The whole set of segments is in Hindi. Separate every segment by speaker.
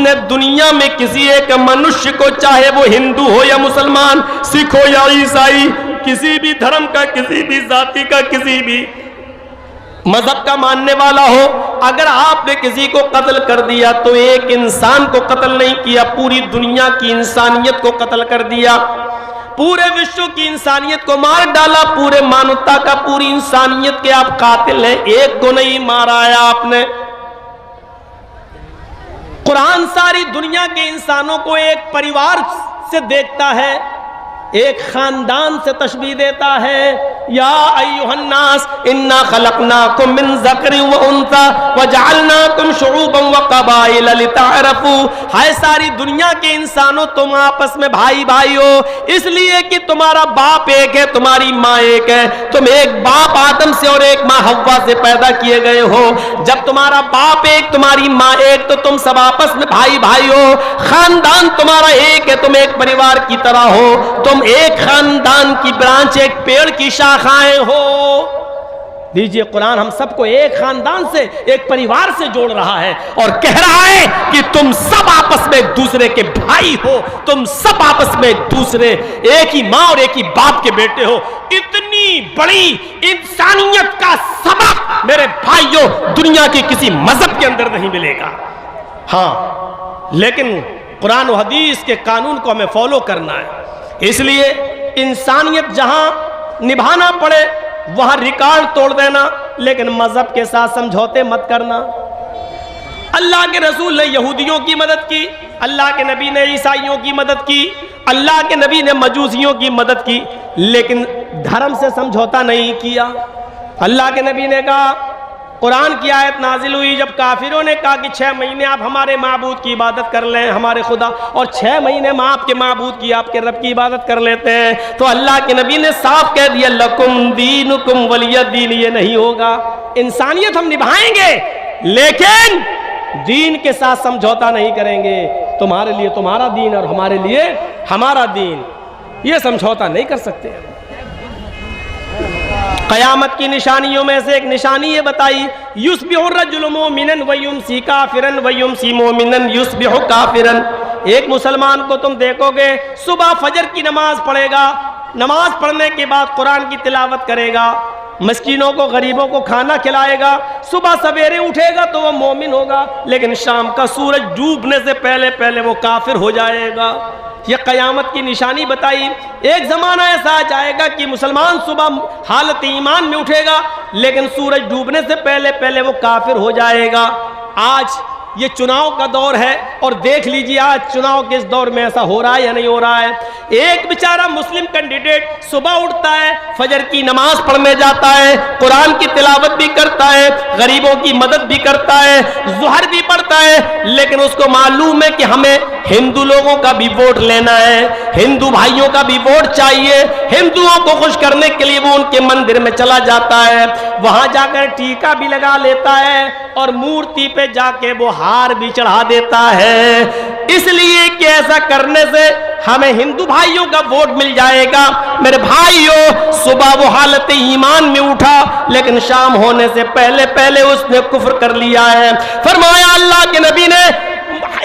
Speaker 1: तुमने दुनिया में किसी एक मनुष्य को, चाहे वो हिंदू हो या मुसलमान, सिख हो या ईसाई, किसी भी धर्म का, किसी भी जाति का, किसी भी मजहब का मानने वाला हो, अगर आपने किसी को कत्ल कर दिया तो एक इंसान को कत्ल नहीं किया, पूरी दुनिया की इंसानियत को कत्ल कर दिया, पूरे विश्व की इंसानियत को मार डाला, पूरे मानवता का, पूरी इंसानियत के आप कातिल हैं, एक को नहीं मारा है आपने। कुरान सारी दुनिया के इंसानों को एक परिवार से देखता है, एक खानदान से तशबीह देता है। या अय्युहन्नास इन्ना खलकनाकुम मिन ज़करिन व उन्सा व जअलनाकुम शुऊबन व क़बाइल लितअरफू। हाय सारी दुनिया के इंसानों, तुम आपस में भाई भाई हो, इसलिए कि तुम्हारा बाप एक है, तुम्हारी माँ एक है, तुम एक बाप आदम से और एक माँ हव्वा से पैदा किए गए हो। जब तुम्हारा बाप एक, तुम्हारी माँ एक, तो तुम सब आपस में भाई भाई हो, खानदान तुम्हारा एक है, तुम एक परिवार की तरह हो, तुम एक खानदान की ब्रांच, एक पेड़ की शाखाएं हो। दीजिए, कुरान हम सबको एक खानदान से, एक परिवार से जोड़ रहा है और कह रहा है कि तुम सब आपस में एक दूसरे के भाई हो, तुम सब आपस में एक दूसरे, एक ही मां और एक ही बाप के बेटे हो। इतनी बड़ी इंसानियत का सबक मेरे भाइयों दुनिया के किसी मजहब के अंदर नहीं मिलेगा। हाँ, लेकिन कुरान और हदीस के कानून को हमें फॉलो करना है, इसलिए इंसानियत जहां निभाना पड़े वहां रिकॉर्ड तोड़ देना, लेकिन मजहब के साथ समझौते मत करना। अल्लाह के रसूल ने यहूदियों की मदद की, अल्लाह के नबी ने ईसाइयों की मदद की, अल्लाह के नबी ने मजूसियों की मदद की, लेकिन धर्म से समझौता नहीं किया। अल्लाह के नबी ने कहा, कुरान की आयत नाजिल हुई जब काफिरों ने कहा कि 6 महीने आप हमारे माबूद की इबादत कर लें, हमारे खुदा, और 6 महीने में आपके माबूद की, आपके रब की इबादत कर लेते हैं, तो अल्लाह के नबी ने साफ कह दिया, लकुम दीनुकुम वलिय दीन। ये नहीं होगा। इंसानियत हम निभाएंगे, लेकिन दीन के साथ समझौता नहीं करेंगे। तुम्हारे लिए तुम्हारा दीन और हमारे लिए हमारा दीन, ये समझौता नहीं कर सकते। क़यामत की निशानियों में से एक निशानी ये बताई, युस्बिहु रजुलु मोमिनन व युमसी काफिरन व युमसी मोमिनन युस्बिहु काफिरन। एक मुसलमान को तुम देखोगे सुबह फजर की नमाज पढ़ेगा, नमाज पढ़ने के बाद कुरान की तिलावत करेगा, मस्कीनों को, गरीबों को खाना खिलाएगा, सुबह सवेरे उठेगा तो वह मोमिन होगा, लेकिन शाम का सूरज डूबने से पहले पहले वो काफिर हो जाएगा। यह क़यामत की निशानी बताई। एक ज़माना ऐसा आ जाएगा कि मुसलमान सुबह हालत ईमान में उठेगा, लेकिन सूरज डूबने से पहले पहले वो काफिर हो जाएगा। आज ये चुनाव का दौर है और देख लीजिए आज चुनाव के इस दौर में ऐसा हो रहा है या नहीं हो रहा है। एक बेचारा मुस्लिम कैंडिडेट सुबह उठता है, फजर की नमाज पढ़ने जाता है, कुरान की तिलावत भी करता है, गरीबों की मदद भी करता है, ज़ुहर भी पढ़ता है, लेकिन उसको मालूम है कि हमें हिंदू लोगों का भी वोट लेना है, हिंदू भाइयों का भी वोट चाहिए। हिंदुओं को खुश करने के लिए वो उनके मंदिर में चला जाता है, वहां जाकर टीका भी लगा लेता है और मूर्ति पे जाके वो हार भी चढ़ा देता है, इसलिए कि ऐसा करने से हमें हिंदू भाइयों का वोट मिल जाएगा। मेरे भाइयों, सुबह वो हालत ईमान में उठा, लेकिन शाम होने से पहले पहले उसने कुफ्र कर लिया है। फरमाया अल्लाह के नबी ने,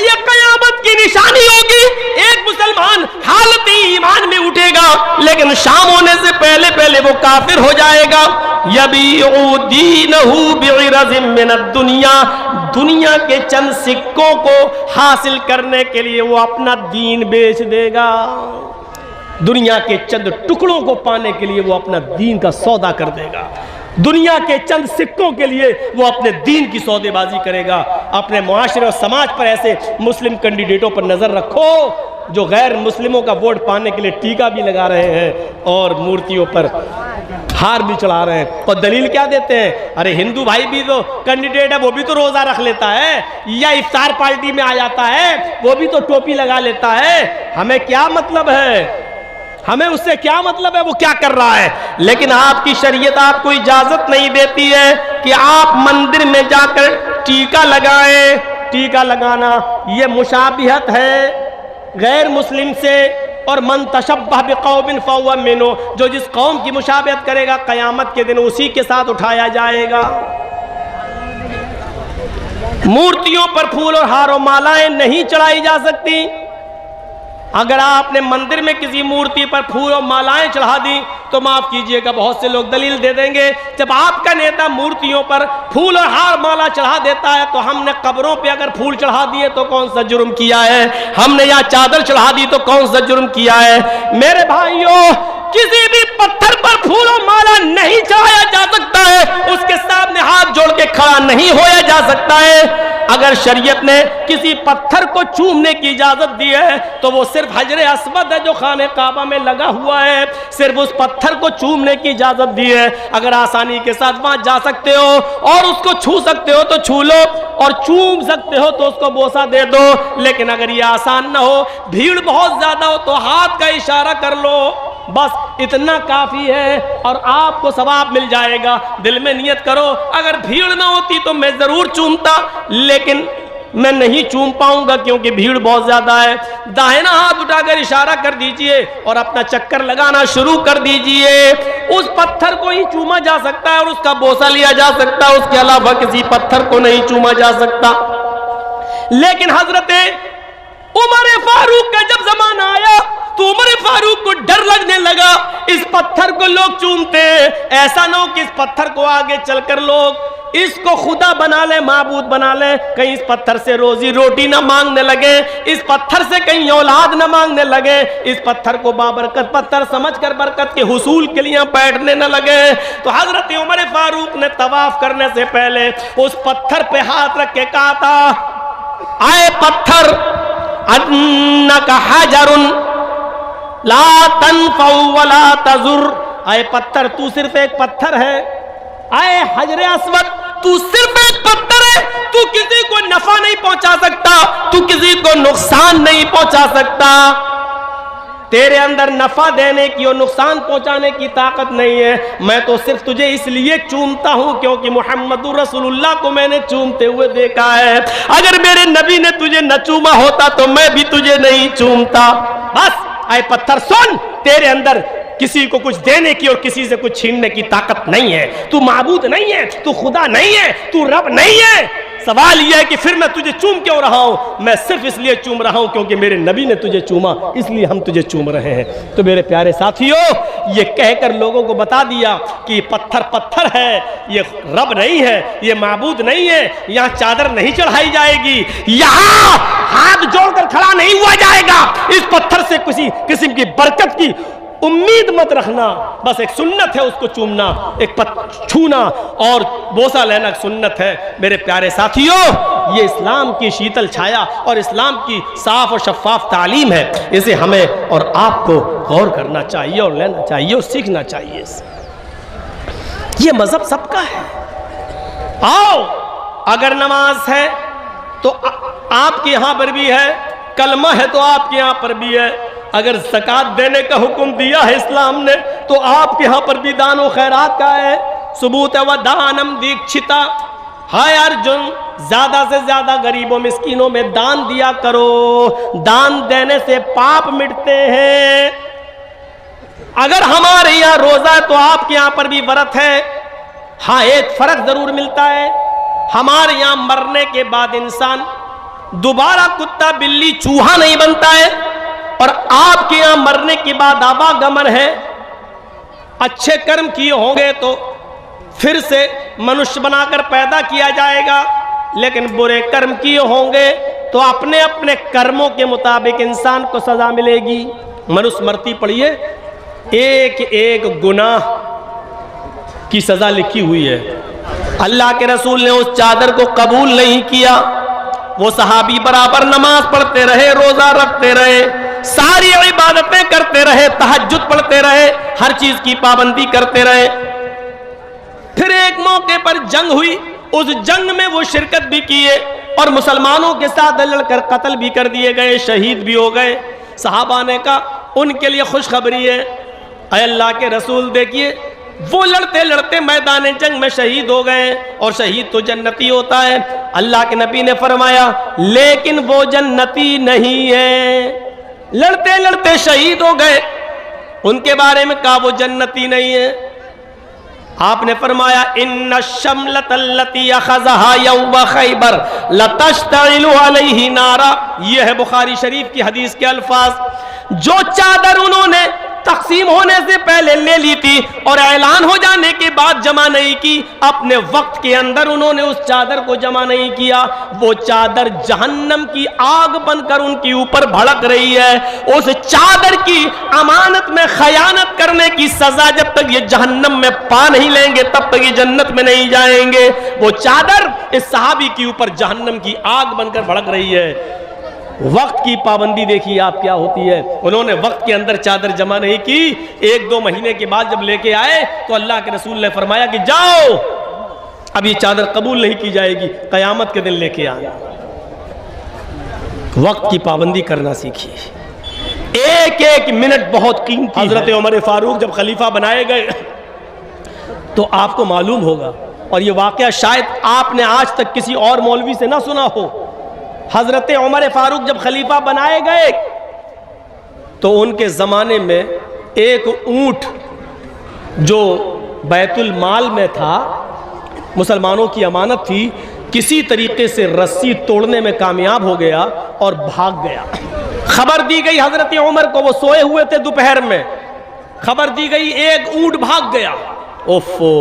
Speaker 1: यह क़यामत की निशानी होगी, एक मुसलमान हालत ईमान में उठेगा, लेकिन शाम होने से पहले पहले वो काफिर हो जाएगा। यबीउ दीनहु बिइरज़िम मिनद दुनिया, दुनिया के चंद सिक्कों को हासिल करने के लिए वो अपना दीन बेच देगा। दुनिया के चंद टुकड़ों को पाने के लिए वो अपना दीन का सौदा कर देगा। दुनिया के चंद सिक्कों के लिए वो अपने दीन की सौदेबाजी करेगा। अपने मुआशरे और समाज पर ऐसे मुस्लिम कैंडिडेटों पर नजर रखो जो गैर मुस्लिमों का वोट पाने के लिए टीका भी लगा रहे हैं और मूर्तियों पर हार भी चढ़ा रहे हैं। और दलील क्या देते हैं, अरे हिंदू भाई भी तो कैंडिडेट है, वो भी तो रोजा रख लेता है, या इफ्तार पार्टी में आ जाता है, वो भी तो टोपी लगा लेता है, हमें क्या मतलब है, हमें उससे क्या मतलब है वो क्या कर रहा है। लेकिन आपकी शरीयत आपको इजाजत नहीं देती है कि आप मंदिर में जाकर टीका लगाएं। टीका लगाना ये मुशाबिहत है गैर मुस्लिम से, और मन तशब्बह बिक़ौमिन फ़हुव मिन्हुम, जो जिस कौम की मुशाबिहत करेगा क़यामत के दिन उसी के साथ उठाया जाएगा। मूर्तियों पर फूल और हार और मालाएं नहीं चढ़ाई जा सकती। अगर आपने मंदिर में किसी मूर्ति पर फूल और मालाएं चढ़ा दी तो माफ कीजिएगा, बहुत से लोग दलील दे देंगे, जब आपका नेता मूर्तियों पर फूल और हार माला चढ़ा देता है तो हमने कब्रों पे अगर फूल चढ़ा दिए तो कौन सा जुर्म किया है, हमने यहाँ चादर चढ़ा दी तो कौन सा जुर्म किया है। मेरे भाइयों, किसी भी पत्थर पर फूल और माला नहीं चढ़ाया जा सकता है, उसके सामने हाथ जोड़ के खड़ा नहीं होया जा सकता है। अगर शरीयत ने किसी पत्थर को चूमने की इजाजत दी है तो वो सिर्फ हजरे अस्वद है जो खाने काबा में लगा हुआ है, सिर्फ उस पत्थर को चूमने की इजाजत दी है। अगर आसानी के साथ वहां जा सकते हो और उसको छू सकते हो तो छू लो, और चूम सकते हो तो उसको बोसा दे दो। लेकिन अगर ये आसान ना हो, भीड़ बहुत ज्यादा हो, तो हाथ का इशारा कर लो, बस इतना काफी है और आपको सवाब मिल जाएगा। दिल में नियत करो, अगर भीड़ ना होती तो मैं जरूर चूमता, लेकिन मैं नहीं चूम पाऊंगा क्योंकि भीड़ बहुत ज्यादा है। दाहिना हाथ उठाकर इशारा कर दीजिए और अपना चक्कर लगाना शुरू कर दीजिए। उस पत्थर को ही चूमा जा सकता है और उसका बोसा लिया जा सकता है, उसके अलावा किसी पत्थर को नहीं चूमा जा सकता। लेकिन हजरत उमर फारूक का जब जमाना आया तो उमर फारूक को डर लगने लगा, इस पत्थर को लोग चूमते हैं, ऐसा ना हो कि इस पत्थर को आगे चलकर लोग इसको खुदा बना ले, माबूद बना ले, कहीं इस पत्थर से रोजी रोटी ना मांगने लगे, इस पत्थर से कहीं औलाद ना मांगने लगे, इस पत्थर को बाबरकत पत्थर समझकर बरकत के हुसूल के लिए बैठने न लगे। तो हजरत उमर फारूक ने तवाफ करने से पहले उस पत्थर पे हाथ रख के कहा था, आए पत्थर, अन्नका हजरुन ला तनफउ वला तजुर, आए पत्थर तू सिर्फ एक पत्थर है, आए हजरे अस्वद तू सिर्फ एक पत्थर है, तू किसी को नफा नहीं पहुंचा सकता, तू किसी को नुकसान नहीं पहुंचा सकता, तेरे अंदर नफा देने की और नुकसान पहुंचाने की ताकत नहीं है। मैं तो सिर्फ तुझे इसलिए चूमता हूं क्योंकि मुहम्मदुर रसूलुल्लाह को मैंने चूमते हुए देखा है। अगर मेरे नबी ने तुझे न चूमा होता तो मैं भी तुझे नहीं चूमता। बस आए पत्थर सुन, तेरे अंदर किसी को कुछ देने की और किसी से कुछ छीनने की ताकत नहीं है, तू माबूद नहीं है, तू खुदा नहीं है, तू रब नहीं है। सवाल यह है कि फिर मैं तुझे चूम क्यों रहा हूं? मैं सिर्फ इसलिए चूम रहा हूं क्योंकि मेरे नबी ने तुझे चूमा, इसलिए हम तुझे चूम रहे हैं। तो मेरे प्यारे साथियों, ये कहकर लोगों को बता दिया कि पत्थर पत्थर है, ये रब नहीं है, ये माबूद नहीं है, यहाँ चादर नहीं चढ़ाई जाएगी, यहाँ हाथ जोड़कर खड़ा नहीं हुआ जाएगा, इस पत्थर से किसी किस्म की बरकत की उम्मीद मत रखना। बस एक सुन्नत है उसको चूमना, एक छूना और बोसा लेना सुन्नत है। मेरे प्यारे साथियों, ये इस्लाम की शीतल छाया और इस्लाम की साफ और शफाफ तालीम है, इसे हमें और आपको गौर करना चाहिए और लेना चाहिए और सीखना चाहिए। ये मजहब सबका है। आओ, अगर नमाज है तो आपके यहाँ पर भी है, कलमा है तो आपके यहाँ पर भी है, अगर ज़कात देने का हुक्म दिया है इस्लाम ने तो आपके यहाँ पर भी दान व खैरात का है। सबूत व दानम दीक्षिता, हाय अर्जुन, ज्यादा से ज्यादा गरीबों मिस्कीनों में दान दिया करो, दान देने से पाप मिटते हैं। अगर हमारे यहाँ रोजा है तो आपके यहाँ पर भी व्रत है। हाँ, एक फर्क जरूर मिलता है, हमारे यहाँ मरने के बाद इंसान दोबारा कुत्ता बिल्ली चूहा नहीं बनता है और आपके यहां मरने के बाद आवागमन है। अच्छे कर्म किए होंगे तो फिर से मनुष्य बनाकर पैदा किया जाएगा, लेकिन बुरे कर्म किए होंगे तो अपने अपने कर्मों के मुताबिक इंसान को सजा मिलेगी। मनुष्य मरती पड़ी है, एक एक गुनाह की सजा लिखी हुई है। अल्लाह के रसूल ने उस चादर को कबूल नहीं किया। वो सहाबी बराबर नमाज पढ़ते रहे, रोजा रखते रहे, सारी इबादतें करते रहे, तहज्जुद पढ़ते रहे, हर चीज की पाबंदी करते रहे। फिर एक मौके पर जंग हुई, उस जंग में वो शिरकत भी किए और मुसलमानों के साथ लड़कर कत्ल भी कर दिए गए, शहीद भी हो गए। सहाबा ने कहा उनके लिए खुशखबरी है, अय अल्लाह के रसूल देखिए वो लड़ते लड़ते मैदान जंग में शहीद हो गए और शहीद तो जन्नती होता है। अल्लाह के नबी ने फरमाया लेकिन वो जन्नती नहीं है। लड़ते लड़ते शहीद हो गए, उनके बारे में कहा वो जन्नती नहीं है। आपने फरमाया इन्ना शमलतल्लती अखज़हा यौम खैबर लतश्तइलु अलैहि नारा। यह है बुखारी शरीफ की हदीस के अल्फाज। जो चादर उन्होंने तकसीम होने से पहले ले ली थी और ऐलान हो जाने के बाद जमा नहीं की, अपने वक्त के अंदर उन्होंने उस चादर को जमा नहीं किया, वो चादर जहन्नम की आग बनकर उनके ऊपर भड़क रही है। उस चादर की अमानत में खयानत करने की सजा जब तक ये जहन्नम में पा नहीं लेंगे तब तक ये जन्नत में नहीं जाएंगे। वो चादर इस सहाबी के ऊपर जहन्नम की आग बनकर भड़क रही है। वक्त की पाबंदी देखिए आप क्या होती है। उन्होंने वक्त के अंदर चादर जमा नहीं की, 1-2 महीने के बाद जब लेके आए तो अल्लाह के रसूल ने फरमाया कि जाओ, अब ये चादर कबूल नहीं की जाएगी, कयामत के दिन लेके आना। वक्त की पाबंदी करना सीखिए। एक एक मिनट बहुत कीमती। हजरत उमर फारूक जब खलीफा बनाए गए तो आपको मालूम होगा, और ये वाकया शायद आपने आज तक किसी और मौलवी से ना सुना हो। हजरत उमर फारूक जब खलीफा बनाए गए तो उनके ज़माने में एक ऊंट जो बैतुल माल में था, मुसलमानों की अमानत थी, किसी तरीके से रस्सी तोड़ने में कामयाब हो गया और भाग गया। खबर दी गई हजरत उमर को, वो सोए हुए थे दोपहर में, खबर दी गई एक ऊंट भाग गया। ओफो,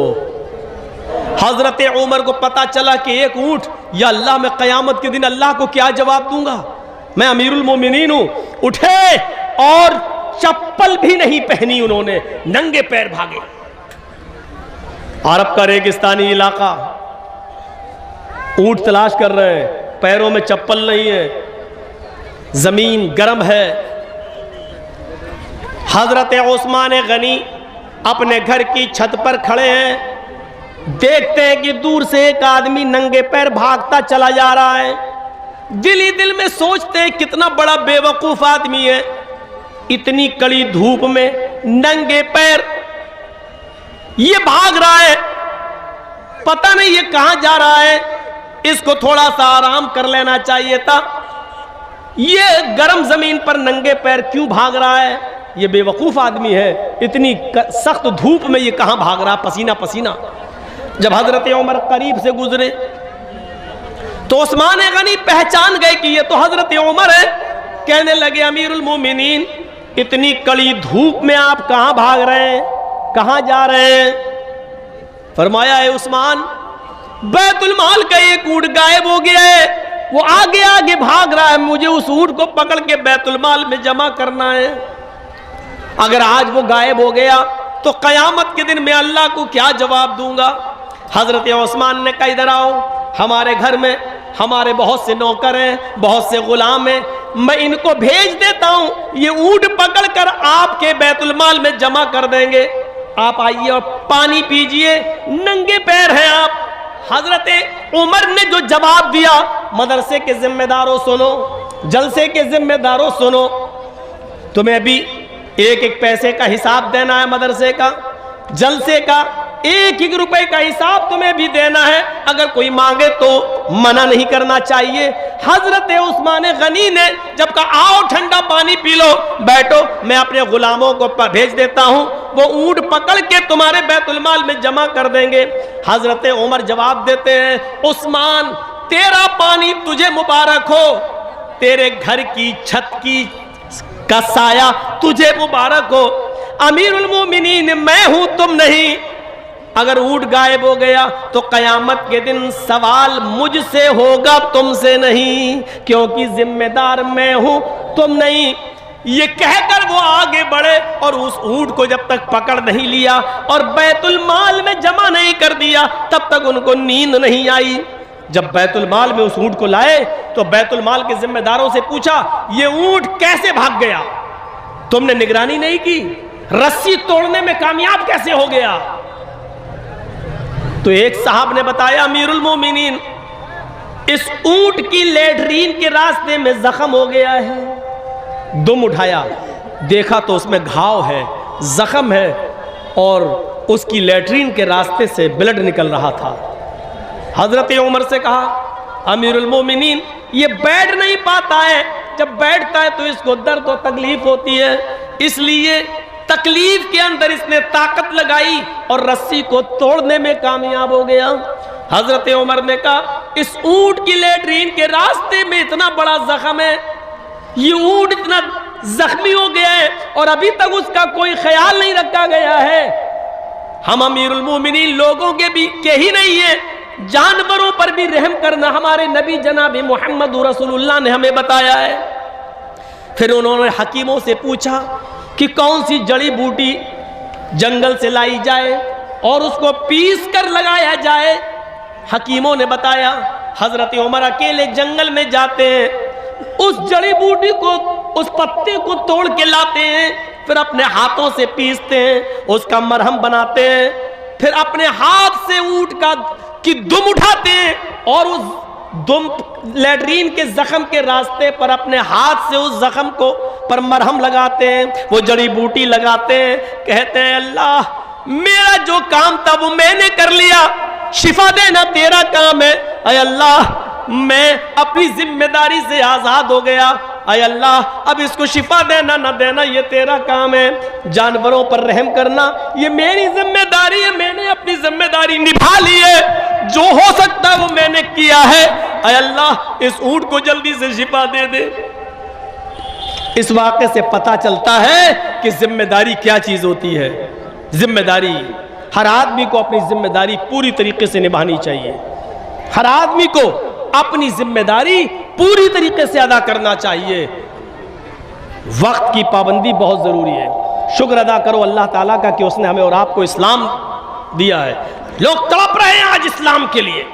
Speaker 1: हजरत उमर को पता चला कि एक ऊंट, या अल्लाह, मैं कयामत के दिन अल्लाह को क्या जवाब दूंगा, मैं अमीरुल मोमिनीन हूं। उठे और चप्पल भी नहीं पहनी उन्होंने, नंगे पैर भागे। अरब का रेगिस्तानी इलाका, ऊंट तलाश कर रहे हैं, पैरों में चप्पल नहीं है, जमीन गर्म है। हजरत उस्मान गनी अपने घर की छत पर खड़े हैं, देखते हैं कि दूर से एक आदमी नंगे पैर भागता चला जा रहा है। दिल ही दिल में सोचते हैं कितना बड़ा बेवकूफ आदमी है, इतनी कड़ी धूप में नंगे पैर ये भाग रहा है, पता नहीं ये कहां जा रहा है, इसको थोड़ा सा आराम कर लेना चाहिए था। ये गर्म जमीन पर नंगे पैर क्यों भाग रहा है? ये बेवकूफ आदमी है, इतनी सख्त धूप में ये कहां भाग रहा, पसीना पसीना। जब हजरत उमर करीब से गुजरे तो उस्मान गनी पहचान गए कि ये तो हजरत उमर है। कहने लगे, अमीरुल मोमिनीन, इतनी कड़ी धूप में आप कहां भाग रहे हैं, कहां जा रहे हैं? फरमाया, है उस्मान, बैतुल माल का एक ऊंट गायब हो गया है, वो आगे आगे भाग रहा है, मुझे उस ऊंट को पकड़ के बैतुल माल में जमा करना है। अगर आज वो गायब हो गया तो कयामत के दिन मैं अल्लाह को क्या जवाब दूंगा? हजरत उस्मान ने कहा, इधर आओ, हमारे घर में हमारे बहुत से नौकर हैं, बहुत से गुलाम हैं, मैं इनको भेज देता हूं, ये ऊंट पकड़ कर आपके बैतुल माल में जमा कर देंगे। आप आइए और पानी पीजिए, नंगे पैर हैं आप। हजरत उमर ने जो जवाब दिया, मदरसे के जिम्मेदारों सुनो, जलसे के जिम्मेदारों सुनो, तुम्हें भी एक एक पैसे का हिसाब देना है, मदरसे का, जलसे का, एक एक रुपए का हिसाब तुम्हें भी देना है। अगर कोई मांगे तो मना नहीं करना चाहिए। हजरत उस्मान गनी ने जब कहा, आओ ठंडा पानी पी लो, बैठो, मैं अपने गुलामों को भेज देता हूं, वो ऊंट पकड़ के तुम्हारे बैतुल माल में जमा कर देंगे। हजरत उमर जवाब देते हैं, उस्मान, तेरा पानी तुझे मुबारक हो, तेरे घर की छत की का साया तुझे मुबारक हो। अमीरुल मोमिनीन मैं हूं, तुम नहीं। अगर ऊंट गायब हो गया तो कयामत के दिन सवाल मुझसे होगा, तुमसे नहीं, क्योंकि जिम्मेदार मैं हूं, तुम नहीं। ये कहकर वो आगे बढ़े और उस ऊंट को जब तक पकड़ नहीं लिया और बैतुल माल में जमा नहीं कर दिया, तब तक उनको नींद नहीं आई। जब बैतुल माल में उस ऊंट को लाए तो बैतुल माल के जिम्मेदारों से पूछा, ये ऊंट कैसे भाग गया? तुमने निगरानी नहीं की, रस्सी तोड़ने में कामयाब कैसे हो गया? तो एक साहब ने बताया, अमीरुल मोमिनीन, इस ऊंट की लेटरीन के रास्ते में जख्म हो गया है। दुम उठाया, देखा तो उसमें घाव है, जख्म है, और उसकी लेटरीन के रास्ते से ब्लड निकल रहा था। हजरत उमर से कहा, अमीरुल मोमिनीन, ये बैठ नहीं पाता है, जब बैठता है तो इसको दर्द और तकलीफ होती है, इसलिए तकलीफ के अंदर इसने ताकत लगाई और रस्सी को तोड़ने में कामयाब हो गया। हजरत उमर ने कहा, इस ऊंट की लैट्रीन के रास्ते में इतना बड़ा जख्म है, ये ऊंट इतना जख्मी हो गया है और अभी तक उसका कोई ख्याल नहीं रखा गया है। हम अमीरुल मोमिनीन लोगों के ही नहीं है, जानवरों पर भी रहम करना हमारे नबी जनाब मोहम्मद रसूलुल्लाह ने हमें बताया है। फिर उन्होंने हकीमों से पूछा कि कौन सी जड़ी बूटी जंगल से लाई जाए और उसको पीस कर लगाया जाए। हकीमों ने बताया, हजरत उमर अकेले जंगल में जाते हैं, उस जड़ी बूटी को, उस पत्ते को तोड़ के लाते हैं, फिर अपने हाथों से पीसते हैं, उसका मरहम बनाते हैं, फिर अपने हाथ से ऊंट की दुम उठाते हैं और उस दुम लैट्रीन के जख्म के रास्ते पर अपने हाथ से उस जख्म को पर मरहम लगाते हैं, वो जड़ी बूटी लगाते हैं। कहते हैं, अल्लाह मेरा जो काम था वो मैंने कर लिया, शिफा देना तेरा काम है। अय अल्लाह मैं अपनी जिम्मेदारी से आजाद हो गया, अय अल्लाह अब इसको शिफा देना न देना ये तेरा काम है। जानवरों पर रहम करना ये मेरी जिम्मेदारी है, मैंने अपनी जिम्मेदारी निभा ली है, जो हो सकता वो मैंने किया है। अय अल्लाह इस ऊंट को जल्दी से शिफा दे दे। इस वाक़े से पता चलता है कि जिम्मेदारी क्या चीज होती है। जिम्मेदारी, हर आदमी को अपनी जिम्मेदारी पूरी तरीके से निभानी चाहिए। हर आदमी को अपनी जिम्मेदारी पूरी तरीके से अदा करना चाहिए। वक्त की पाबंदी बहुत जरूरी है। शुक्र अदा करो अल्लाह ताला का कि उसने हमें और आपको इस्लाम दिया है। लोग तड़प रहे हैं आज इस्लाम के लिए,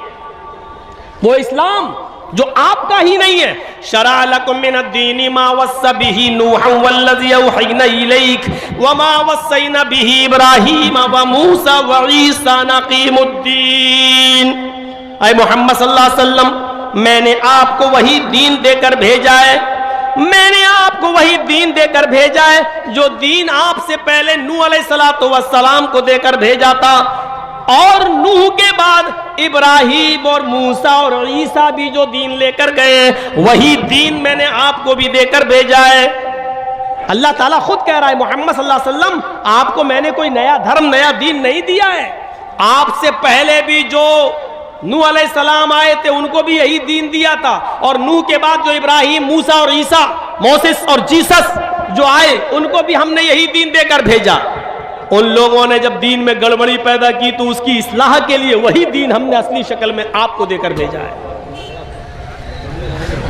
Speaker 1: वो इस्लाम जो आपका ही नहीं है। शरा लकुम मिनद्दीनि मा वस्सा बिही नूहन वल्लज़ी औहयना इलैक वमा वस्सैना बिही इब्राहीम व मूसा व ईसा नक़ीमुद्दीन। ऐ मोहम्मद सल्लल्लाहु अलैहि वसल्लम, मैंने आपको वही दीन देकर भेजा है, मैंने आपको वही दीन देकर भेजा है जो दीन आपसे पहले नूह अलैहिस्सलातु वस्सलाम को देकर भेजा था, और नूह के बाद इब्राहीम और मूसा और ईसा भी जो दीन लेकर गए वही दीन मैंने आपको भी देकर भेजा है। अल्लाह ताला खुद कह रहा है, मोहम्मद सल्लल्लाहु अलैहि वसल्लम आपको मैंने कोई नया धर्म नया दीन नहीं दिया है, आपसे पहले भी जो नूह अलैहिस्सलाम आए थे उनको भी यही दीन दिया था, और नूह के बाद जो इब्राहीम मूसा और ईसा मोसेस और जीसस जो आए उनको भी हमने यही दीन देकर भेजा। उन लोगों ने जब दीन में गड़बड़ी पैदा की तो उसकी इस्लाह के लिए वही दीन हमने असली शक्ल में आपको देकर भेजा है।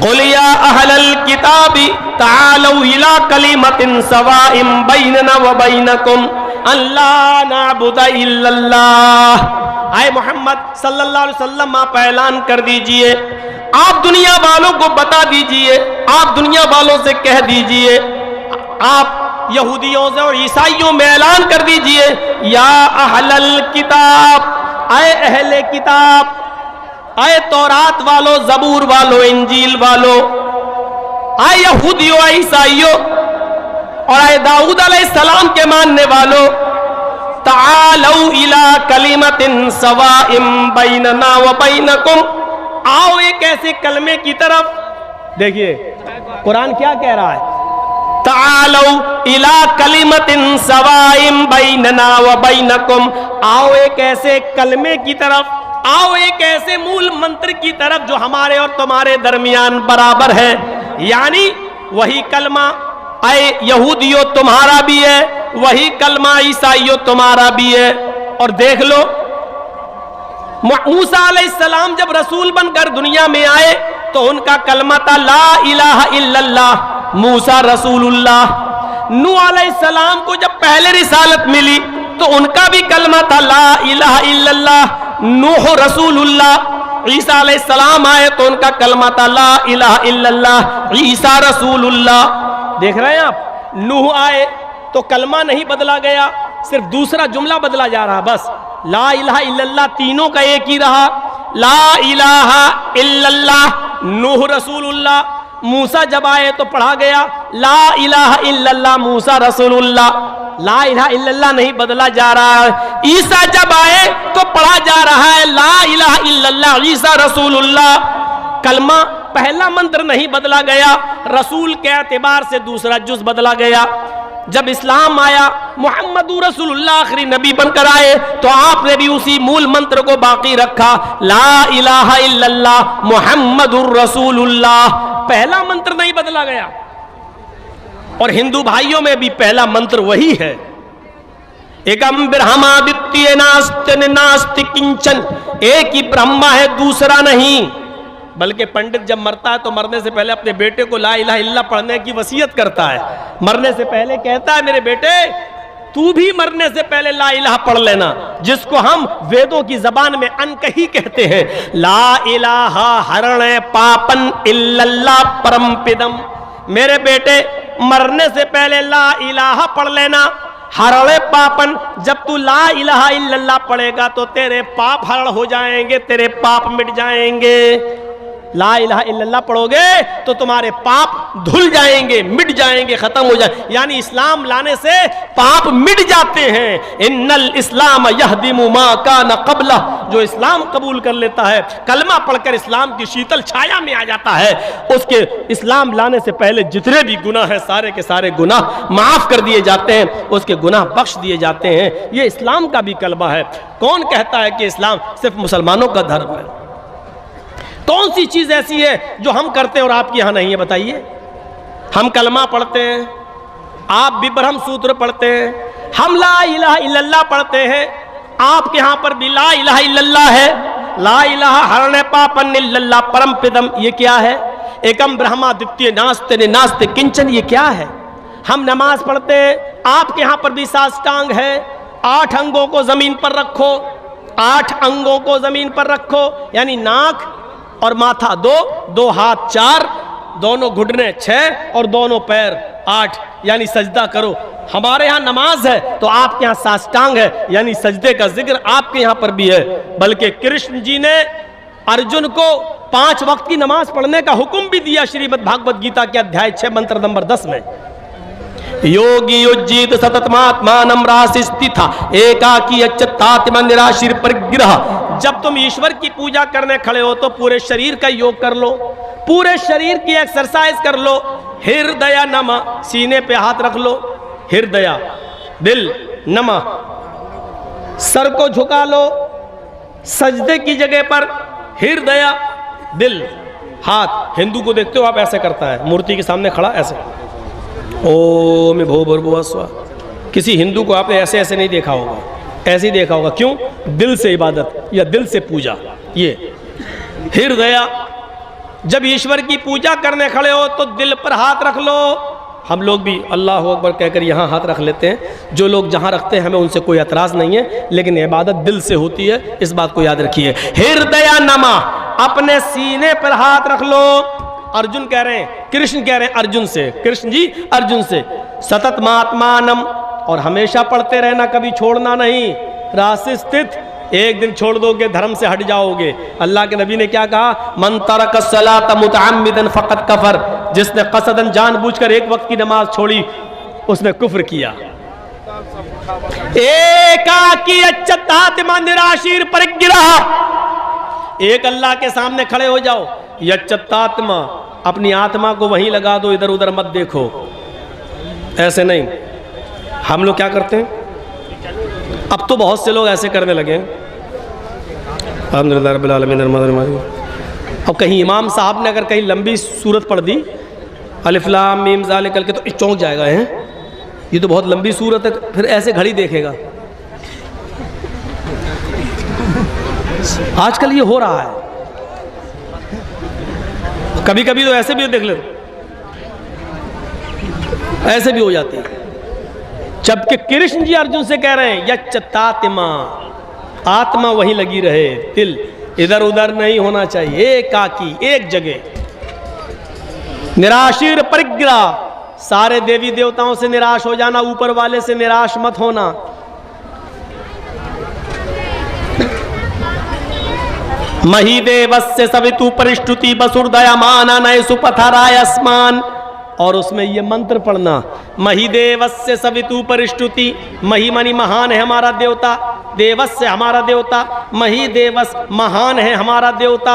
Speaker 1: क़ुल या अहलल किताबी तालू इला कलिमतिन सवाइम बैनना व बैनकुम अल्ला नअबुदा इल्लल्लाह। आए मोहम्मद सल्लल्लाहु अलैहि वसल्लम आप ऐलान कर दीजिए, आप दुनिया वालों को बता दीजिए, आप दुनिया वालों से कह दीजिए, आप यहूदियों से और ईसाइयों में ऐलान कर दीजिए, या अहलल किताब, आए अहले किताब, आए तौरात वालों, जबूर वालों, इंजील वालों, आए यहूदियों, आए ईसाइयों और आए दाऊद अलैहिस्सलाम के मानने वालों, तालौ इला कलिमतिन सवाइम बैनना व बैनकुम, आओ एक ऐसे कलमे की तरफ। देखिए कुरान क्या कह रहा है, तालौ इला कलिमतिन सवाइम बैनना व बैनकुम, आओ एक ऐसे कलमे की तरफ, आओ एक ऐसे मूल मंत्र की तरफ जो हमारे और तुम्हारे दरमियान बराबर है। यानी वही कलमा आए यहूदियों तुम्हारा भी है, वही कलमा ईसाइयों तुम्हारा भी है। और देख लो मूसा अलैहिस्सलाम जब रसूल बनकर दुनिया में आए तो उनका कलमा था ला इलाहा इल्लल्लाह मूसा रसूलुल्लाह। नूह अलैहिस्सलाम को जब पहले रिसालत मिली तो उनका भी कलमा था ला इलाहा इल्लल्लाह नूह रसूलुल्लाह। ईसा अलैहिस्सलाम आए तो उनका कलमा था ला इलाहा इल्लल्लाह ईसा रसूलुल्लाह। देख रहे हैं आप, नूह आए तो कलमा नहीं बदला गया, सिर्फ दूसरा जुमला बदला जा रहा, बस ला इलाहा इल्लल्लाह तीनों का एक ही रहा, ला इलाहा इल्लल्लाह नूह रसूलुल्लाह। मूसा जब आए तो पढ़ा गया ला इलाहा इल्लल्लाह मूसा रसूलुल्लाह, ला इलाहा इल्लल्लाह नहीं बदला जा रहा है। ईसा जब आए तो पढ़ा जा रहा है ला इलाहा इल्लल्लाह ईसा रसूलुल्लाह। कलमा पहला मंत्र नहीं बदला गया, रसूल के एतबार से दूसरा जुज बदला गया। जब इस्लाम आया, मोहम्मद रसूलुल्लाह आखिरी नबी बनकर आए, तो आपने भी उसी मूल मंत्र को बाकी रखा, ला इलाहा इल्लल्लाह मुहम्मदुर रसूलुल्लाह। पहला मंत्र नहीं बदला गया। और हिंदू भाइयों में भी पहला मंत्र वही है, एकम ब्रह्मा द्वितीय नास्ति नास्ति किंचन, एक ही ब्रह्मा है, दूसरा नहीं। बल्कि पंडित जब मरता है तो मरने से पहले अपने बेटे को ला इलाहा इल्लल्लाह पढ़ने की वसीयत करता है। मरने से पहले कहता है, मेरे बेटे तू भी मरने से पहले ला इलाहा पढ़ लेना, जिसको हम वेदों की जबान में अनकही कहते हैं। ला इलाहा हरण पापन इल्लल्लाह परमपिदम। मेरे बेटे मरने से पहले ला इलाहा पढ़ लेना, हरणे पापन। जब तू ला इलाहा इल्लल्लाह पढ़ेगा तो तेरे पाप हरण हो जाएंगे, तेरे पाप मिट जाएंगे। ला इलाहा इल्लल्लाह पढ़ोगे तो तुम्हारे पाप धुल जाएंगे, मिट जाएंगे, खत्म हो जाएंगे। यानी इस्लाम लाने से पाप मिट जाते हैं। इन्नल इस्लाम यहदिमु मा कान क़ब्ला, जो इस्लाम कबूल कर लेता है, कलमा पढ़कर इस्लाम की शीतल छाया में आ जाता है, उसके इस्लाम लाने से पहले जितने भी गुनाह हैं सारे के सारे गुनाह माफ कर दिए जाते हैं, उसके गुनाह बख्श दिए जाते हैं। ये इस्लाम का भी कलमा है। कौन कहता है कि इस्लाम सिर्फ मुसलमानों का धर्म है? कौन सी चीज ऐसी है जो हम करते हैं और आपके यहां नहीं है? बताइए। हम कलमा पढ़ते हैं, आप भी ब्रह्म सूत्र पढ़ते हैं, हम ला इलाहा इल्लल्लाह पढ़ते हैं, आपके यहां पर भी ला इलाहा इल्लल्लाह है। ला इलाहा हरणे पापन इल्लल्लाह परमपिदम, ये क्या है? एकम ब्रह्मा द्वितीय नास्ति नास्ति किंचन, ये क्या है? हम नमाज पढ़ते हैं, आपके यहां पर भी साष्टांग है। 8 अंगों को जमीन पर रखो, 8 अंगों को जमीन पर रखो, यानी नाक और माथा 2, 2 हाथ 4, दोनों घुटने 6 और दोनों पैर 8, यानी सजदा करो। हमारे यहाँ नमाज है तो आपके यहाँ साष्टांग है, यानी सजदे का जिक्र आपके यहाँ पर भी है। बल्कि कृष्ण जी ने अर्जुन को 5 वक्त की नमाज पढ़ने का हुक्म भी दिया श्रीमद् भागवत गीता के अध्याय 6 मंत्र नंबर 10 में। योगी युज्जित सततमात्मानं रासिस्थिता एकाकी अच्युतात्म निराशीर परिग्रह। जब तुम ईश्वर की पूजा करने खड़े हो तो पूरे शरीर का योग कर लो, पूरे शरीर की एक्सरसाइज कर लो। हृदय नमः, सीने पे हाथ रख लो, हृदय दिल नमः, सर को झुका लो, सजदे की जगह पर हृदय दिल हाथ। हिंदू को देखते हो आप, ऐसे करता है, मूर्ति के सामने खड़ा ऐसे, ओम भूर्भुवः स्वः। किसी हिंदू को आपने ऐसे ऐसे नहीं देखा होगा, ऐसे ही देखा होगा। क्यों? दिल से इबादत या दिल से पूजा। ये हृदय, जब ईश्वर की पूजा करने खड़े हो तो दिल पर हाथ रख लो। हम लोग भी अल्लाह अकबर कहकर यहाँ हाथ रख लेते हैं, जो लोग जहाँ रखते हैं हमें उनसे कोई एतराज़ नहीं है, लेकिन इबादत दिल से होती है, इस बात को याद रखिए। हृदय नमः, अपने सीने पर हाथ रख लो। अर्जुन कह रहे हैं, कृष्ण कह रहे हैं अर्जुन से, कृष्ण जी अर्जुन से, सतत महात्मानम, और हमेशा पढ़ते रहना, कभी छोड़ना नहीं। राशि स्थित, एक दिन छोड़ दोगे धर्म से हट जाओगे। अल्लाह के नबी ने क्या कहा? मन तरक सलात मुतअम्मिदन फक़द कफर, जिसने कसदन जानबूझकर एक वक्त की नमाज छोड़ी उसने कुफ्र किया। एकाकी अच्युतात्मा निराशीर परिग्रह, एक अल्लाह के सामने खड़े हो जाओ, यच्युतात्मा, अपनी आत्मा को वहीं लगा दो, इधर उधर मत देखो। ऐसे नहीं। हम लोग क्या करते हैं? अब तो बहुत से लोग ऐसे करने लगे हैं। अल्हम्दुलिल्लाह रब्बिल आलमीन। अब कहीं इमाम साहब ने अगर कहीं लंबी सूरत पढ़ दी, अलिफ लाम मीम ज़ालिकल के, तो चौंक जाएगा, हैं ये तो बहुत लंबी सूरत है, फिर ऐसे घड़ी देखेगा। आजकल ये हो रहा है। कभी कभी तो ऐसे भी देख ले, ऐसे भी हो जाती है। जबकि कृष्ण जी अर्जुन से कह रहे हैं यच्युतात्मा, आत्मा वहीं लगी रहे, दिल इधर उधर नहीं होना चाहिए, एकाकी एक जगह। निराशीर परिग्रह, सारे देवी देवताओं से निराश हो जाना, ऊपर वाले से निराश मत होना। महीदेवस्य सवितु परिष्टुति वसुर्दयमाना नय सुपथराय अस्मान, और उसमें ये मंत्र पढ़ना, महीदेवस्य सवितु परिष्टुति, मही मनी महान है हमारा देवता, देवस्य हमारा देवता, महीदेवस महान है हमारा देवता,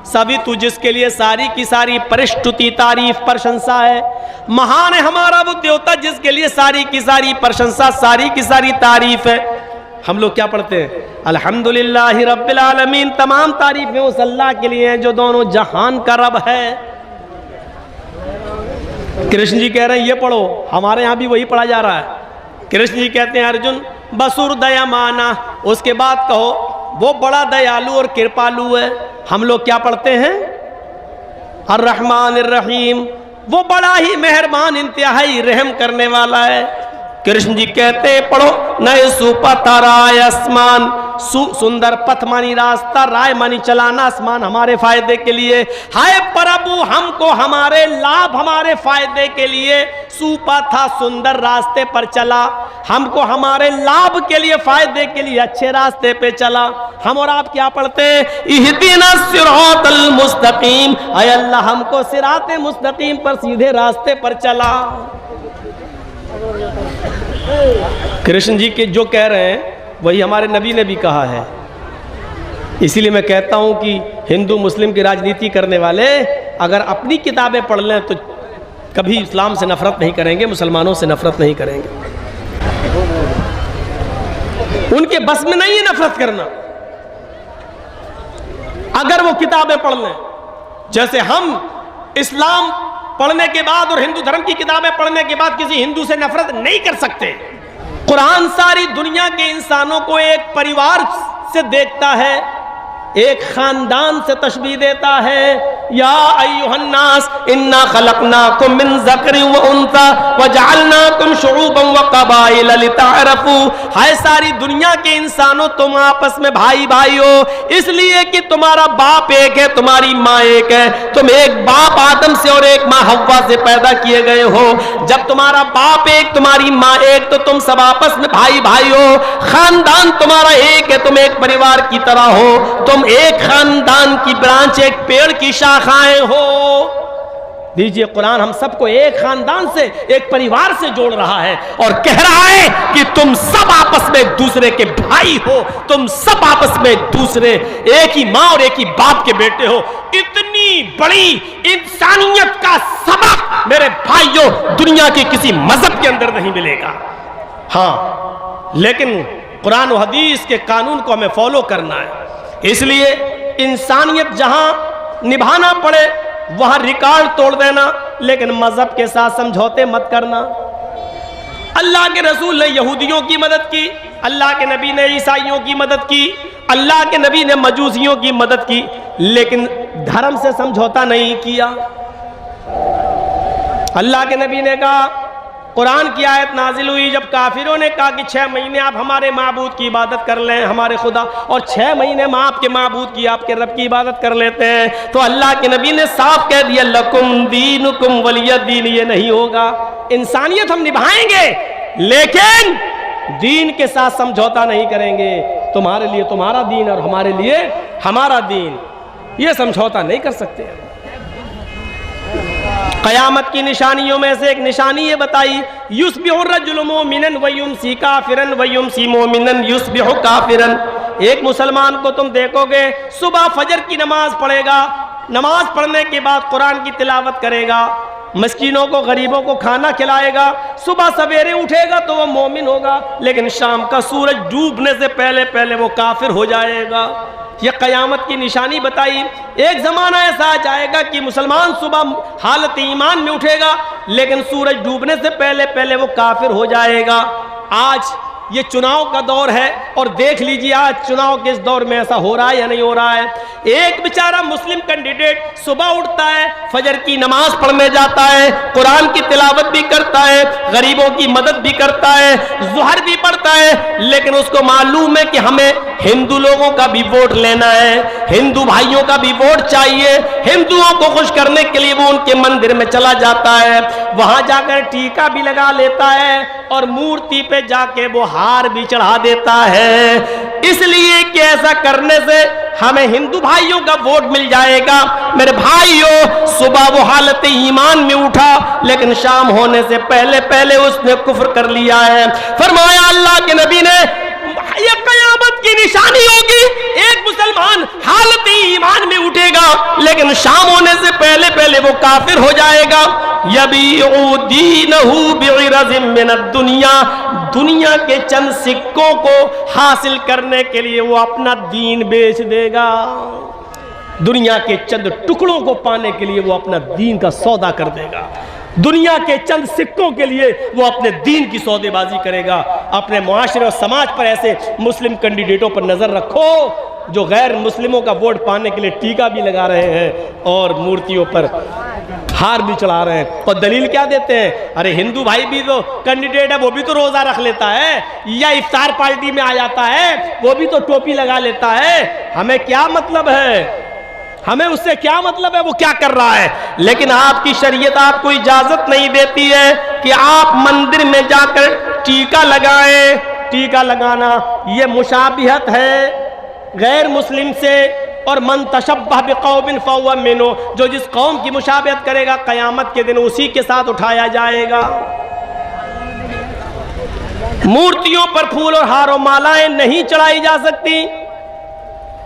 Speaker 1: सभी तू जिसके लिए सारी की सारी परिष्टुति तारीफ प्रशंसा है। महान है हमारा वो देवता जिसके लिए सारी की सारी प्रशंसा सारी की सारी तारीफ है। हम लोग क्या पढ़ते हैं? अल्हम्दुलिल्लाहि रब्बिल आलमीन। तमाम तारीफें उस अल्लाह के लिए हैं जो दोनों जहान का रब है। कृष्ण जी कह रहे हैं ये पढ़ो, हमारे यहाँ भी वही पढ़ा जा रहा है। कृष्ण जी कहते हैं अर्जुन बसुर दया माना, उसके बाद कहो वो बड़ा दयालु और कृपालु है। हम लोग क्या पढ़ते हैं? अर्रहमान अर्रहीम, वो बड़ा ही मेहरबान इंतहाई रहम करने वाला है। कृष्ण जी कहते हैं पढ़ो नए सुपथा राय आसमान, सुंदर पथ मानी रास्ता, राय मानी चलाना, आसमान हमारे फायदे के लिए। हाय प्रभु हमको हमारे लाभ हमारे फायदे के लिए सुपथा सुंदर रास्ते पर चला, हमको हमारे लाभ के लिए फायदे के लिए अच्छे रास्ते पे चला। हम और आप क्या पढ़ते हैं? इहदिना सिरातल मुस्तकीम, हाय अल्लाह हमको सिराते मुस्तकीम पर सीधे रास्ते पर चला। कृष्ण जी के जो कह रहे हैं वही हमारे नबी ने भी कहा है। इसीलिए मैं कहता हूं कि हिंदू मुस्लिम की राजनीति करने वाले अगर अपनी किताबें पढ़ लें तो कभी इस्लाम से नफरत नहीं करेंगे, मुसलमानों से नफरत नहीं करेंगे। उनके बस में नहीं है नफरत करना। अगर वो किताबें पढ़ लें, जैसे हम इस्लाम पढ़ने के बाद और हिंदू धर्म की किताबें पढ़ने के बाद किसी हिंदू से नफरत नहीं कर सकते। कुरान सारी दुनिया के इंसानों को एक परिवार से देखता है, एक खानदान से तशबीह देता है। या अय्युहन्नास इन्ना खलकनाकुम मिन ज़करिन व उन्सा व जअलनाकुम शुऊबन व क़बाइल लितअरफू। हाय सारी दुनिया के इंसानों तुम आपस में भाई भाई हो इसलिए कि तुम्हारा बाप एक है, तुम्हारी माँ एक है। तुम एक बाप आदम से और एक माँ हव्वा से पैदा किए गए हो। जब तुम्हारा बाप एक तुम्हारी माँ एक तो तुम सब आपस में भाई भाई हो। खानदान तुम्हारा एक है, तुम एक परिवार की तरह हो। तुम एक खानदान की ब्रांच, एक पेड़ की शाखाएं हो। दीजिए कुरान हम सबको एक खानदान से एक परिवार से जोड़ रहा है और कह रहा है कि तुम सब आपस में एक दूसरे के भाई हो, तुम सब आपस में एक दूसरे एक ही मां और एक ही बाप के बेटे हो। इतनी बड़ी इंसानियत का सबक मेरे भाइयों दुनिया के किसी मजहब के अंदर नहीं मिलेगा। हाँ, लेकिन कुरान और हदीस के कानून को हमें फॉलो करना है। इसलिए इंसानियत जहां निभाना पड़े वहां रिकॉर्ड तोड़ देना, लेकिन मजहब के साथ समझौते मत करना। अल्लाह के रसूल ने यहूदियों की मदद की, अल्लाह के नबी ने ईसाइयों की मदद की, अल्लाह के नबी ने मजूसियों की मदद की, लेकिन धर्म से समझौता नहीं किया। अल्लाह के नबी ने कहा, कुरान की आयत नाजिल हुई जब काफिरों ने कहा कि 6 महीने आप हमारे माबूद की इबादत कर लें, हमारे खुदा, और 6 महीने हम आपके माबूद की आपके रब की इबादत कर लेते हैं, तो अल्लाह के नबी ने साफ कह दिया लकुम दीनुकुम वलिय दीन। ये नहीं होगा। इंसानियत हम निभाएंगे लेकिन दीन के साथ समझौता नहीं करेंगे। तुम्हारे लिए तुम्हारा दीन और हमारे लिए हमारा दीन, ये समझौता नहीं कर सकते। क़यामत की निशानियों में से एक निशानी ये बताई, युस्बिहु रजुलु मोमिनन व युमसी काफिरन व युमसी मोमिनन युस्बिहु काफिरन। एक मुसलमान को तुम देखोगे सुबह फजर की नमाज पढ़ेगा, नमाज पढ़ने के बाद कुरान की तिलावत करेगा, मस्कीनों को गरीबों को खाना खिलाएगा, सुबह सवेरे उठेगा तो वह मोमिन होगा, लेकिन शाम का सूरज डूबने से पहले पहले वो काफिर हो जाएगा। यह क़यामत की निशानी बताई। एक ज़माना ऐसा आ जाएगा कि मुसलमान सुबह हालत ईमान में उठेगा लेकिन सूरज डूबने से पहले पहले वो काफिर हो जाएगा। आज ये चुनाव का दौर है और देख लीजिए आज चुनाव के इस दौर में ऐसा हो रहा है या नहीं हो रहा है। एक बेचारा मुस्लिम कैंडिडेट सुबह उठता है, फजर की नमाज पढ़ने जाता है, कुरान की तिलावत भी करता है, गरीबों की मदद भी करता है, ज़ुहर भी पढ़ता है, लेकिन उसको मालूम है कि हमें हिंदू लोगों का भी वोट लेना है, हिंदू भाइयों का भी वोट चाहिए। हिंदुओं को खुश करने के लिए वो उनके मंदिर में चला जाता है, वहां जाकर टीका भी लगा लेता है और मूर्ति पे जाके वो हार भी चढ़ा देता है, इसलिए कि ऐसा करने से हमें हिंदू भाइयों का वोट मिल जाएगा। मेरे भाइयों सुबह वो हालत ईमान में उठा लेकिन शाम होने से पहले पहले उसने कुफ्र कर लिया है। फरमाया अल्लाह के नबी ने ये क़यामत की निशानी होगी, एक मुसलमान हालत ईमान में उठेगा लेकिन शाम होने से पहले पहले वो काफिर हो जाएगा। यबीउ दीनहु बिइरज़िम मिनद दुनिया, दुनिया के चंद सिक्कों को हासिल करने के लिए वो अपना दीन बेच देगा। दुनिया के चंद टुकड़ों को पाने के लिए वो अपना दीन का सौदा कर देगा। दुनिया के चंद सिक्कों के लिए वो अपने दीन की सौदेबाजी करेगा। अपने मुआशरे और समाज पर ऐसे मुस्लिम कैंडिडेटों पर नजर रखो जो गैर मुस्लिमों का वोट पाने के लिए टीका भी लगा रहे हैं और मूर्तियों पर हार भी चढ़ा रहे हैं। और दलील क्या देते हैं? अरे हिंदू भाई भी तो कैंडिडेट है, वो भी तो रोजा रख लेता है या इफ्तार पार्टी में आ जाता है, वो भी तो टोपी लगा लेता है। हमें क्या मतलब है? हमें उससे क्या मतलब है वो क्या कर रहा है? लेकिन आपकी शरीयत आपको इजाजत नहीं देती है कि आप मंदिर में जाकर टीका लगाएं। टीका लगाना ये मुशाबिहत है गैर मुस्लिम से। और मन तशब्बह बिक़ौमिन फहुवा मिन्हुम, जो जिस कौम की मुशाबिहत करेगा क़यामत के दिन उसी के साथ उठाया जाएगा। मूर्तियों पर फूल और हार और मालाएं नहीं चढ़ाई जा सकती।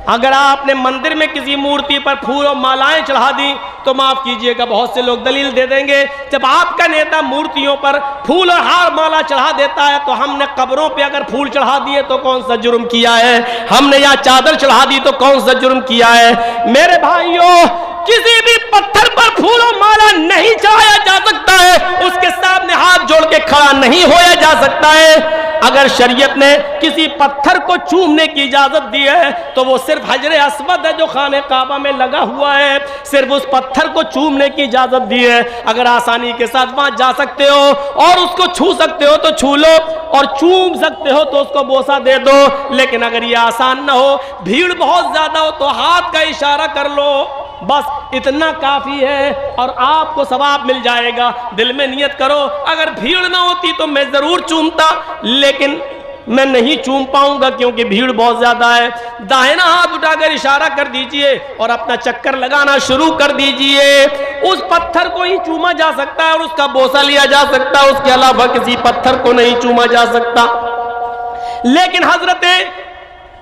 Speaker 1: अगर आपने मंदिर में किसी मूर्ति पर फूल और मालाएं चढ़ा दी तो माफ कीजिएगा बहुत से लोग दलील दे देंगे, जब आपका नेता मूर्तियों पर फूल और हार माला चढ़ा देता है तो हमने कब्रों पे अगर फूल चढ़ा दिए तो कौन सा जुर्म किया है? हमने यहाँ चादर चढ़ा दी तो कौन सा जुर्म किया है? मेरे भाइयों, किसी भी पत्थर पर फूल और माला नहीं चढ़ाया जा सकता है, उसके सामने हाथ जोड़ के खड़ा नहीं होया जा सकता है। अगर शरीयत ने किसी पत्थर को चूमने की इजाजत दी है तो वो सिर्फ हजरे अस्वद है जो खाने काबा में लगा हुआ है, सिर्फ उस पत्थर को चूमने की इजाजत दी है। अगर आसानी के साथ वहां जा सकते हो और उसको छू सकते हो तो छू लो, और चूम सकते हो तो उसको बोसा दे दो। लेकिन अगर ये आसान ना हो, भीड़ बहुत ज्यादा हो, तो हाथ का इशारा कर लो, बस इतना काफी है और आपको सवाब मिल जाएगा। दिल में नियत करो, अगर भीड़ ना होती तो मैं जरूर चूमता, लेकिन मैं नहीं चूम पाऊंगा क्योंकि भीड़ बहुत ज्यादा है। दाहिना हाथ उठाकर इशारा कर दीजिए और अपना चक्कर लगाना शुरू कर दीजिए। उस पत्थर को ही चूमा जा सकता है और उसका बोसा लिया जा सकता है, उसके अलावा किसी पत्थर को नहीं चूमा जा सकता। लेकिन हजरत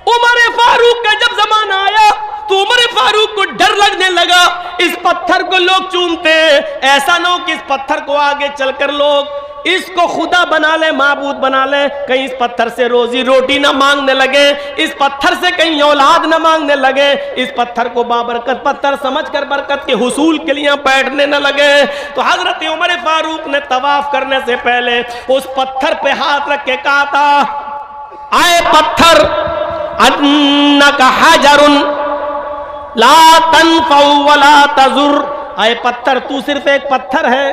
Speaker 1: उमर फारूक का जब जमाना आया तो उमर फारूक को डर लगने लगा, इस पत्थर को लोग चूमते हैं, ऐसा ना हो कि इस पत्थर को आगे चलकर लोग इसको खुदा बना ले, माबूद बना ले, कहीं इस पत्थर से रोजी रोटी ना मांगने लगे, इस पत्थर से कहीं औलाद ना मांगने लगे, इस पत्थर को बाबरकत पत्थर समझकर बरकत के हुसूल के लिए बैठने न लगे। तो हजरत उमर फारूक ने तवाफ करने से पहले उस पत्थर पे हाथ रख के कहा था, आए पत्थर, अन्नका हजरुन ला तनफउ वला तजुर, आए पत्थर तू सिर्फ एक पत्थर है,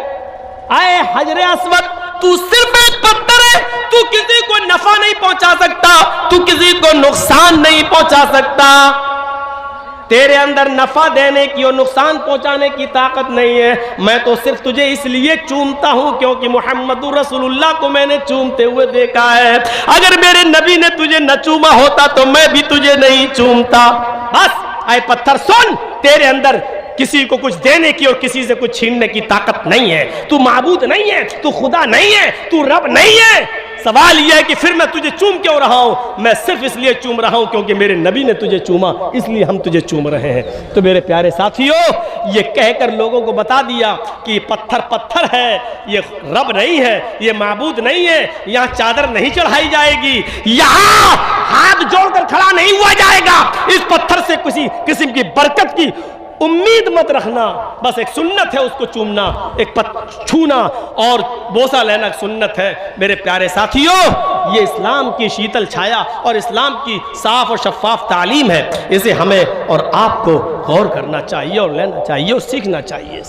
Speaker 1: आए हजरे अस्वद तू सिर्फ एक पत्थर है, तू किसी को नफा नहीं पहुंचा सकता, तू किसी को नुकसान नहीं पहुंचा सकता, तेरे अंदर नफा देने की और नुकसान पहुंचाने की ताकत नहीं है। मैं तो सिर्फ तुझे इसलिए चूमता हूं क्योंकि मुहम्मदुर रसूलुल्लाह को मैंने चूमते हुए देखा है। अगर मेरे नबी ने तुझे न चूमा होता तो मैं भी तुझे नहीं चूमता। बस आए पत्थर सुन, तेरे अंदर किसी को कुछ देने की और किसी से कुछ छीनने की ताकत नहीं है, तू माबूद नहीं है, तू खुदा नहीं है, तू रब नहीं है। सवाल यह है कि फिर मैं तुझे चूम क्यों रहा हूं? मैं सिर्फ इसलिए चूम रहा हूं क्योंकि मेरे नबी ने तुझे चूमा, इसलिए हम तुझे चूम रहे हैं। तो मेरे प्यारे साथियों, ये कहकर लोगों को बता दिया कि पत्थर पत्थर है, ये रब नहीं है, ये माबूद नहीं है, यहाँ चादर नहीं चढ़ाई जाएगी, यहाँ हाथ जोड़कर खड़ा नहीं हुआ जाएगा, इस पत्थर से किसी किस्म की बरकत की उम्मीद मत रखना। बस एक सुन्नत है उसको चूमना, एक छूना और बोसा लेना सुन्नत है। मेरे प्यारे साथियों, ये इस्लाम की शीतल छाया और इस्लाम की साफ और शफाफ तालीम है, इसे हमें और आपको गौर करना चाहिए और लेना चाहिए और सीखना चाहिए।